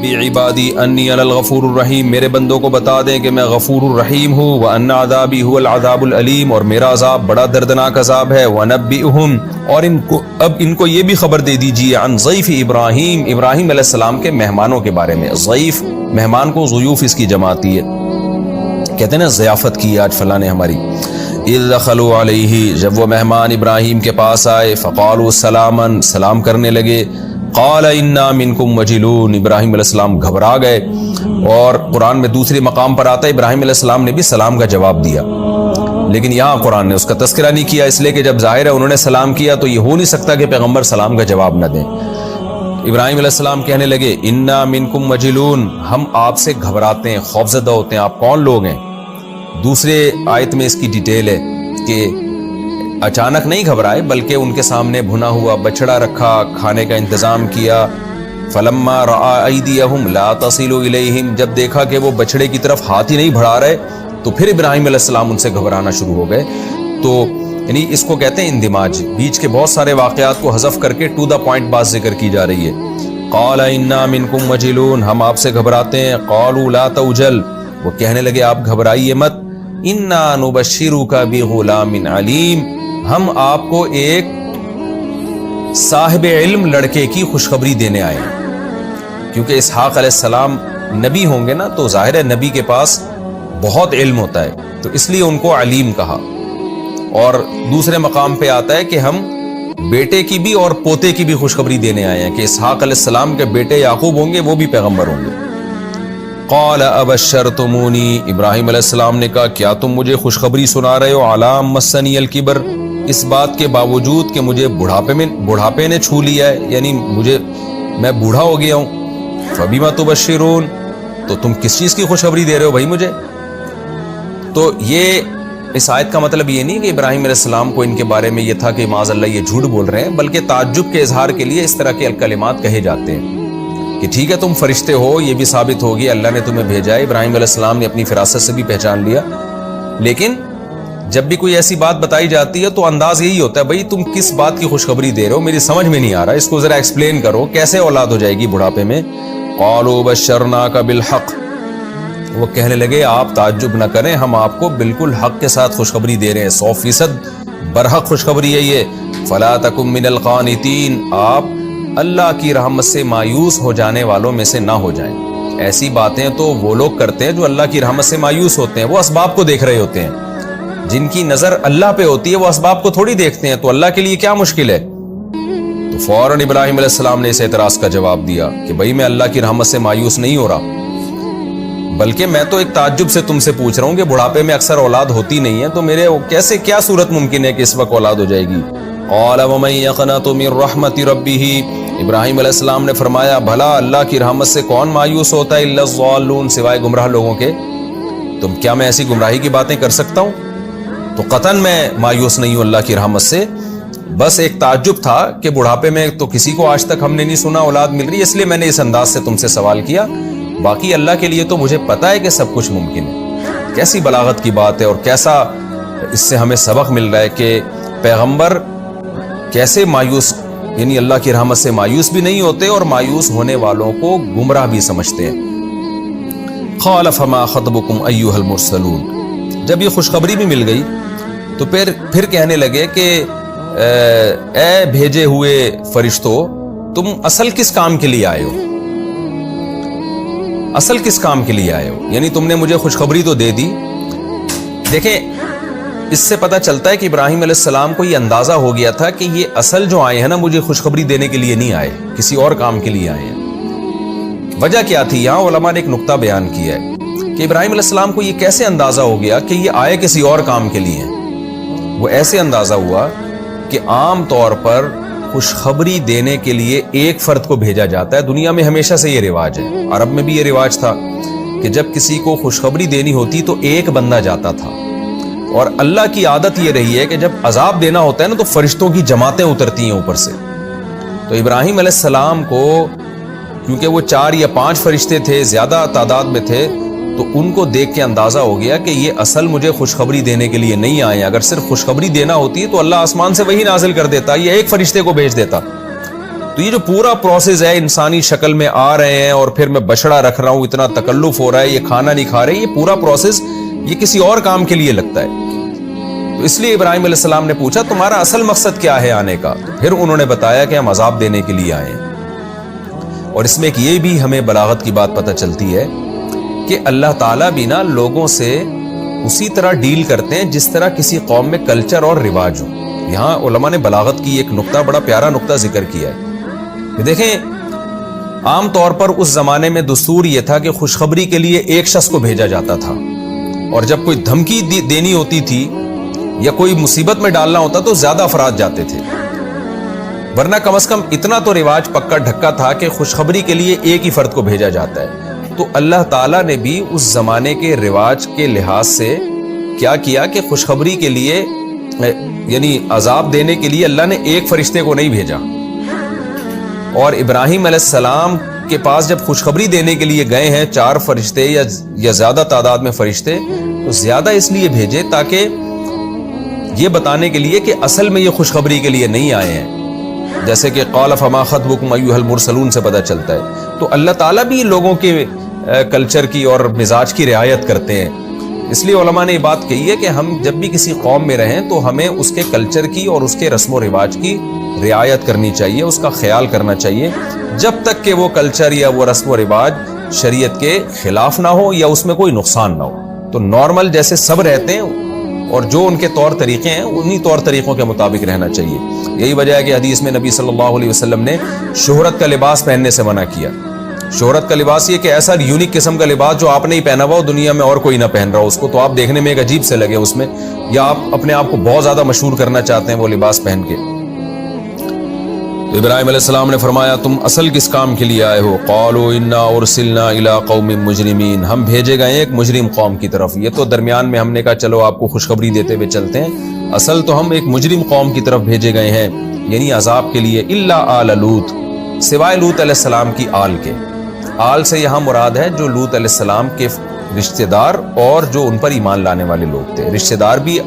نبی عبادی انی انا الغفور الرحیم، میرے بندوں کو بتا دیں کہ میں غفور الرحیم ہوں، وان عذابی هو العذاب العلیم، اور میرا عذاب بڑا دردناک عذاب ہے، ونبئہم، اور ان کو یہ بھی خبر دے دیجیے، عن ضیف ابراہیم، ابراہیم علیہ السلام کے مہمانوں کے بارے میں۔ ضیف مہمان کو ضیوف اس کی جماعتی ہے، کہتے ہیں نا ضیافت کی آج فلاں نے ہماری۔ اذ دخلوا علیہ، جب وہ مہمان ابراہیم کے پاس آئے، فقالوا سلاما، سلام کرنے لگے، قال انا منکم وجلون، ابراہیم علیہ السلام گھبرا گئے۔ اور قرآن میں دوسری مقام پر آتا ہے ابراہیم علیہ السلام نے بھی سلام کا جواب دیا، لیکن یہاں قرآن نے اس کا تذکرہ نہیں کیا، اس لیے کہ جب ظاہر ہے انہوں نے سلام کیا تو یہ ہو نہیں سکتا کہ پیغمبر سلام کا جواب نہ دیں۔ ابراہیم علیہ السلام کہنے لگے انا منکم وجلون، ہم آپ سے گھبراتے ہیں، خوفزدہ ہوتے ہیں، آپ کون لوگ ہیں؟ دوسرے آیت میں اس کی ڈیٹیل ہے کہ اچانک نہیں گھبرائے، بلکہ ان کے سامنے بھنا ہوا بچڑا رکھا، کھانے کا انتظام کیا۔ فلما رأى ایدیہم لا تصل الیہم، جب دیکھا کہ وہ بچڑے کی طرف ہاتھ ہی نہیں بڑھا رہے تو پھر ابراہیم علیہ السلام ان سے گھبرانا شروع ہو گئے۔ تو یعنی اس کو کہتے ہیں اندماج، بیچ کے بہت سارے واقعات کو حذف کر کے ٹو دا پوائنٹ بات ذکر کی جا رہی ہے۔ قال انا منکم وجلون، ہم آپ سے گھبراتے ہیں۔ قالوا لا توجل، وہ کہنے لگے آپ گھبرائیے مت۔ انا نبشرک بغلام علیم، ہم آپ کو ایک صاحب علم لڑکے کی خوشخبری دینے آئے ہیں، کیونکہ اسحاق علیہ السلام نبی ہوں گے نا، تو ظاہر ہے نبی کے پاس بہت علم ہوتا ہے، تو اس لیے ان کو علیم کہا۔ اور دوسرے مقام پہ آتا ہے کہ ہم بیٹے کی بھی اور پوتے کی بھی خوشخبری دینے آئے ہیں کہ اسحاق علیہ السلام کے بیٹے یعقوب ہوں گے، وہ بھی پیغمبر ہوں گے۔ قال ابشرتمونی، ابراہیم علیہ السلام نے کہا کیا تم مجھے خوشخبری سنا رہے ہو، علام مسنی الکبر، اس بات کے باوجود کہ مجھے بڑھاپے نے چھو لیا ہے، یعنی میں بوڑھا ہو گیا ہوں۔ فبما تبشرون، تو تم کس چیز کی خوشخبری دے رہے ہو بھائی مجھے؟ تو یہ اس آیت کا مطلب یہ نہیں کہ ابراہیم علیہ السلام کو ان کے بارے میں یہ تھا کہ معاذ اللہ یہ جھوٹ بول رہے ہیں، بلکہ تعجب کے اظہار کے لیے اس طرح کے کلمات کہے جاتے ہیں کہ ٹھیک ہے تم فرشتے ہو، یہ بھی ثابت ہو گیا اللہ نے تمہیں بھیجا ہے، ابراہیم علیہ السلام نے اپنی فراست سے بھی پہچان لیا، لیکن جب بھی کوئی ایسی بات بتائی جاتی ہے تو انداز یہی ہوتا ہے بھائی تم کس بات کی خوشخبری دے رہے ہو، میری سمجھ میں نہیں آ رہا، اس کو ذرا ایکسپلین کرو، کیسے اولاد ہو جائے گی بڑھاپے میں؟ قالوا بشرناک بالحق، وہ کہنے لگے آپ تعجب نہ کریں، ہم آپ کو بالکل حق کے ساتھ خوشخبری دے رہے ہیں، 100% برحق خوشخبری ہے یہ۔ فلا تکن من القانتین، آپ اللہ کی رحمت سے مایوس ہو جانے والوں میں سے نہ ہو جائیں۔ ایسی باتیں تو وہ لوگ کرتے ہیں جو اللہ کی رحمت سے مایوس ہوتے ہیں، وہ اسباب کو دیکھ رہے ہوتے ہیں، جن کی نظر اللہ پہ ہوتی ہے وہ اسباب کو تھوڑی دیکھتے ہیں، تو اللہ کے لیے کیا مشکل ہے؟ تو فوراً ابراہیم علیہ السلام نے اس اعتراض کا جواب دیا کہ بھائی میں اللہ کی رحمت سے مایوس نہیں ہو رہا، بلکہ میں تو ایک تعجب سے تم سے پوچھ رہا ہوں کہ بڑھاپے میں اکثر اولاد ہوتی نہیں ہے، تو میرے کیسے کیا صورت ممکن ہے کہ اس وقت اولاد ہو جائے گی؟ قال ومن يقنط من رحمت ربه، ابراہیم علیہ السلام نے فرمایا بھلا اللہ کی رحمت سے کون مایوس ہوتا ہے؟ الا الضالون، سوائے گمراہ لوگوں کے۔ تم کیا میں ایسی گمراہی کی باتیں کر سکتا ہوں؟ تو قطعاً میں مایوس نہیں ہوں اللہ کی رحمت سے، بس ایک تعجب تھا کہ بڑھاپے میں تو کسی کو آج تک ہم نے نہیں سنا اولاد مل رہی، اس لیے میں نے اس انداز سے تم سے سوال کیا، باقی اللہ کے لیے تو مجھے پتا ہے کہ سب کچھ ممکن ہے۔ کیسی بلاغت کی بات ہے، اور کیسا اس سے ہمیں سبق مل رہا ہے کہ پیغمبر کیسے مایوس، یعنی اللہ کی رحمت سے مایوس بھی نہیں ہوتے اور مایوس ہونے والوں کو گمراہ بھی سمجھتے ہیں۔ قال فما خطبکم ایھا المرسلون، جب یہ خوشخبری بھی مل گئی تو پھر کہنے لگے کہ اے بھیجے ہوئے فرشتوں، تم اصل کس کام کے لیے آئے ہو؟ اصل کس کام کے لیے آئے ہو؟ یعنی تم نے مجھے خوشخبری تو دے دی۔ دیکھیں اس سے پتہ چلتا ہے کہ ابراہیم علیہ السلام کو یہ اندازہ ہو گیا تھا کہ یہ اصل جو آئے ہیں نا مجھے خوشخبری دینے کے لیے نہیں آئے، کسی اور کام کے لیے آئے ہیں۔ وجہ کیا تھی؟ یہاں علماء نے ایک نقطہ بیان کیا ہے کہ ابراہیم علیہ السلام کو یہ کیسے اندازہ ہو گیا کہ یہ آئے کسی اور کام کے لیے ہیں۔ وہ ایسے اندازہ ہوا کہ عام طور پر خوشخبری دینے کے لیے ایک فرد کو بھیجا جاتا ہے، دنیا میں ہمیشہ سے یہ رواج ہے، عرب میں بھی یہ رواج تھا کہ جب کسی کو خوشخبری دینی ہوتی تو ایک بندہ جاتا تھا، اور اللہ کی عادت یہ رہی ہے کہ جب عذاب دینا ہوتا ہے نا تو فرشتوں کی جماعتیں اترتی ہیں اوپر سے۔ تو ابراہیم علیہ السلام کو کیونکہ وہ 4 یا 5 فرشتے تھے، زیادہ تعداد میں تھے، تو ان کو دیکھ کے اندازہ ہو گیا کہ یہ اصل مجھے خوشخبری دینے کے لیے نہیں آئے، اگر صرف خوشخبری دینا ہوتی تو اللہ آسمان سے وہی نازل کر دیتا، یہ ایک فرشتے کو بھیج دیتا۔ تو تو یہ جو پورا پروسیس ہے انسانی شکل میں آ رہے ہیں اور پھر میں بچڑا رکھ رہا ہوں, اتنا تکلف ہو رہا ہے, یہ کھانا نہیں کھا رہے, یہ پورا پروسیس یہ کسی اور کام کے لیے لگتا ہے. تو اس لیے ابراہیم علیہ السلام نے پوچھا تمہارا اصل مقصد کیا ہے آنے کا؟ تو پھر انہوں نے بتایا کہ ہم عذاب دینے کے لیے آئے ہیں. اور اس میں ایک یہ بھی ہمیں بلاغت کی بات پتہ چلتی ہے کہ اللہ تعالیٰ بھی نا لوگوں سے اسی طرح ڈیل کرتے ہیں جس طرح کسی قوم میں کلچر اور رواج ہو. یہاں علماء نے بلاغت کی ایک نقطہ, بڑا پیارا نقطہ ذکر کیا ہے کہ دیکھیں عام طور پر اس زمانے میں دستور یہ تھا کہ خوشخبری کے لیے ایک شخص کو بھیجا جاتا تھا, اور جب کوئی دھمکی دینی ہوتی تھی یا کوئی مصیبت میں ڈالنا ہوتا تو زیادہ افراد جاتے تھے, ورنہ کم از کم اتنا تو رواج پکا ڈھکا تھا کہ خوشخبری کے لیے ایک ہی فرد کو بھیجا جاتا ہے. تو اللہ تعالیٰ نے بھی اس زمانے کے رواج کے لحاظ سے کیا کیا کہ خوشخبری کے لیے یعنی عذاب دینے کے لیے اللہ نے ایک فرشتے کو نہیں بھیجا, اور ابراہیم علیہ السلام کے پاس جب خوشخبری دینے کے لیے گئے ہیں 4 فرشتے یا زیادہ تعداد میں فرشتے, تو زیادہ اس لیے بھیجے تاکہ یہ بتانے کے لیے کہ اصل میں یہ خوشخبری کے لیے نہیں آئے ہیں, جیسے کہ قال فما خطبکم ایھا المرسلون سے پتہ چلتا ہے. تو اللہ تعالیٰ بھی لوگوں کے کلچر کی اور مزاج کی رعایت کرتے ہیں. اس لیے علماء نے یہ بات کہی ہے کہ ہم جب بھی کسی قوم میں رہیں تو ہمیں اس کے کلچر کی اور اس کے رسم و رواج کی رعایت کرنی چاہیے, اس کا خیال کرنا چاہیے, جب تک کہ وہ کلچر یا وہ رسم و رواج شریعت کے خلاف نہ ہو یا اس میں کوئی نقصان نہ ہو. تو نارمل جیسے سب رہتے ہیں اور جو ان کے طور طریقے ہیں انہی طور طریقوں کے مطابق رہنا چاہیے. یہی وجہ ہے کہ حدیث میں نبی صلی اللہ علیہ وسلم نے شہرت کا لباس پہننے سے منع کیا. شہرت کا لباس یہ کہ ایسا یونیک قسم کا لباس جو آپ نے ہی پہنا ہوا ہو, دنیا میں اور کوئی نہ پہن رہا ہو اس کو, تو آپ دیکھنے میں ایک عجیب سے لگے اس میں, یا آپ اپنے آپ کو بہت زیادہ مشہور کرنا چاہتے ہیں وہ لباس پہن کے. تو ابراہیم علیہ السلام نے فرمایا تم اصل کس کام کے لیے آئے ہو؟ قالوا انا ارسلنا الی قوم مجرمین, ہم بھیجے گئے ایک مجرم قوم کی طرف. یہ تو درمیان میں ہم نے کہا چلو آپ کو خوشخبری دیتے ہوئے چلتے ہیں, اصل تو ہم ایک مجرم قوم کی طرف بھیجے گئے ہیں, یعنی عذاب کے لیے. الا آل لوط, سوائے لوط علیہ السلام کی آل کے. آل سے یہاں مراد ہے جو لوط علیہ السلام کے رشتہ دار اور جو ان پر ایمان لانے والے لوگ تھے. رشتہ دار بھی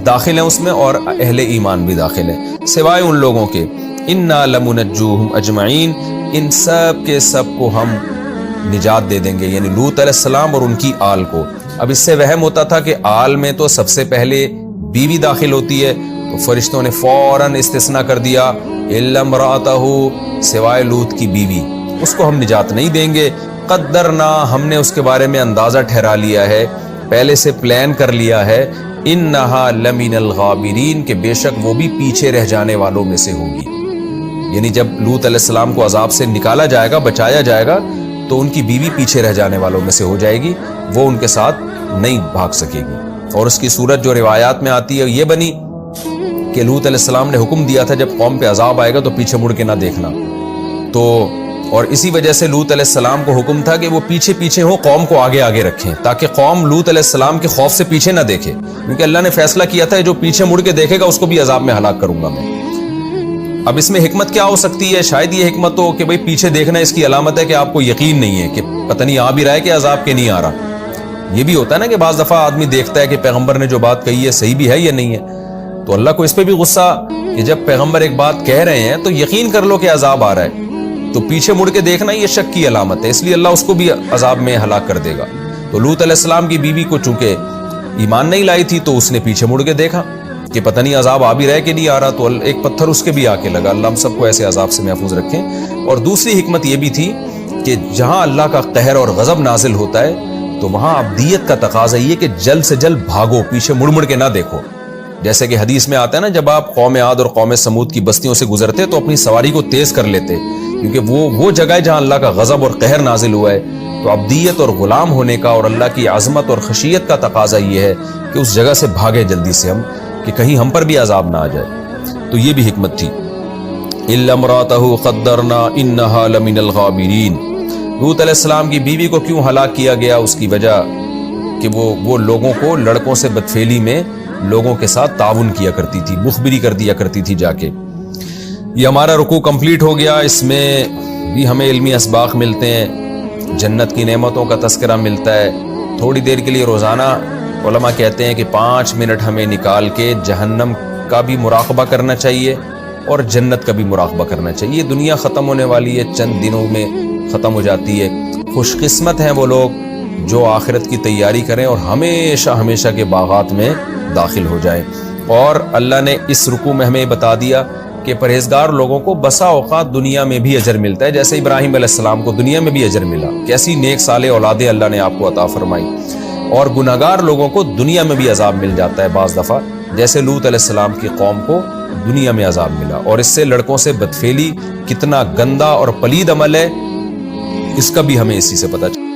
داخل ہیں اس میں اور اہل ایمان بھی داخل ہیں, سوائے ان لوگوں کے. انا لمنجوہم اجمعین, ان سب کے سب کو ہم نجات دے دیں گے, یعنی لوط علیہ السلام اور ان کی آل کو. اب اس سے وہم ہوتا تھا کہ آل میں تو سب سے پہلے بیوی داخل ہوتی ہے, تو فرشتوں نے فوراً استثناء کر دیا الا امرأتہ, سوائے لوط کی بیوی, اس کو ہم نجات نہیں دیں گے. قدرنا, ہم نے اس کے بارے میں اندازہ ٹھہرا لیا ہے, پہلے سے پلان کر لیا ہے. انہا لمن الغابرین, کہ بے شک وہ بھی پیچھے رہ جانے والوں میں سے ہوگی. یعنی جب لوط علیہ السلام کو عذاب سے نکالا جائے گا, بچایا جائے گا, تو ان کی بیوی پیچھے رہ جانے والوں میں سے ہو جائے گی, وہ ان کے ساتھ نہیں بھاگ سکے گی. اور اس کی صورت جو روایات میں آتی ہے یہ بنی کہ لوط علیہ السلام نے حکم دیا تھا جب قوم پہ عذاب آئے گا تو پیچھے مڑ کے نہ دیکھنا. تو اور اسی وجہ سے لوط علیہ السلام کو حکم تھا کہ وہ پیچھے پیچھے ہوں, قوم کو آگے آگے رکھیں, تاکہ قوم لوط علیہ السلام کے خوف سے پیچھے نہ دیکھے, کیونکہ اللہ نے فیصلہ کیا تھا جو پیچھے مڑ کے دیکھے گا اس کو بھی عذاب میں ہلاک کروں گا میں. اب اس میں حکمت کیا ہو سکتی ہے؟ شاید یہ حکمت ہو کہ بھئی پیچھے دیکھنا اس کی علامت ہے کہ آپ کو یقین نہیں ہے کہ پتہ نہیں آ بھی رہا ہے کہ عذاب کے نہیں آ رہا. یہ بھی ہوتا ہے نا کہ بعض دفعہ آدمی دیکھتا ہے کہ پیغمبر نے جو بات کہی ہے صحیح بھی ہے یا نہیں ہے, تو اللہ کو اس پہ بھی غصہ کہ جب پیغمبر ایک بات کہہ رہے ہیں تو یقین کر لو کہ عذاب آ رہا ہے, تو پیچھے مڑ کے دیکھنا یہ شک کی علامت ہے, اس لیے اللہ اس کو بھی عذاب میں ہلاک کر دے گا. تو لوط علیہ السلام کی بیوی کو چونکہ ایمان نہیں لائی تھی تو اس نے پیچھے مڑ کے دیکھا کہ پتہ نہیں عذاب آ بھی رہے کہ نہیں آ رہا, تو ایک پتھر اس کے بھی آ کے لگا. اللہ ہم سب کو ایسے عذاب سے محفوظ رکھیں. اور دوسری حکمت یہ بھی تھی کہ جہاں اللہ کا قہر اور غضب نازل ہوتا ہے تو وہاں ابدیت کا تقاضا یہ کہ جلد سے جلد بھاگو, پیچھے مڑ مڑ کے نہ دیکھو. جیسے کہ حدیث میں آتا ہے نا, جب آپ قوم عاد اور قوم سمود کی بستیوں سے گزرتے تو اپنی سواری کو تیز کر لیتے, کیونکہ وہ جگہ ہے جہاں اللہ کا غضب اور قہر نازل ہوا ہے. تو ابدیت اور غلام ہونے کا اور اللہ کی عظمت اور خشیت کا تقاضا یہ ہے کہ اس جگہ سے بھاگے جلدی سے ہم, کہ کہیں ہم پر بھی عذاب نہ آ جائے. تو یہ بھی حکمت تھی. الا امرأتہ قدرنا انہا لمن الغابرین, لوط علیہ السلام کی بیوی کو کیوں ہلاک کیا گیا؟ اس کی وجہ کہ وہ لوگوں کو لڑکوں سے بدفعلی میں لوگوں کے ساتھ تعاون کیا کرتی تھی, مخبری کر دیا کرتی تھی جا کے. یہ ہمارا رکوع کمپلیٹ ہو گیا. اس میں بھی ہمیں علمی اسباق ملتے ہیں, جنت کی نعمتوں کا تذکرہ ملتا ہے. تھوڑی دیر کے لیے روزانہ علماء کہتے ہیں کہ 5 منٹ ہمیں نکال کے جہنم کا بھی مراقبہ کرنا چاہیے اور جنت کا بھی مراقبہ کرنا چاہیے. یہ دنیا ختم ہونے والی ہے، چند دنوں میں ختم ہو جاتی ہے. خوش قسمت ہیں وہ لوگ جو آخرت کی تیاری کریں اور ہمیشہ ہمیشہ کے باغات میں داخل ہو جائیں. اور اللہ نے اس رکوع میں ہمیں بتا دیا کہ پرہیزگار لوگوں کو بسا اوقات دنیا میں بھی اجر ملتا ہے، جیسے ابراہیم علیہ السلام کو دنیا میں بھی اجر ملا. کیسی نیک صالح اولادیں اللہ نے آپ کو عطا فرمائی. اور گناہگار لوگوں کو دنیا میں بھی عذاب مل جاتا ہے بعض دفعہ، جیسے لوط علیہ السلام کی قوم کو دنیا میں عذاب ملا. اور اس سے لڑکوں سے بدفعلی کتنا گندا اور پلید عمل ہے، اس کا بھی ہمیں اسی سے پتہ چلا.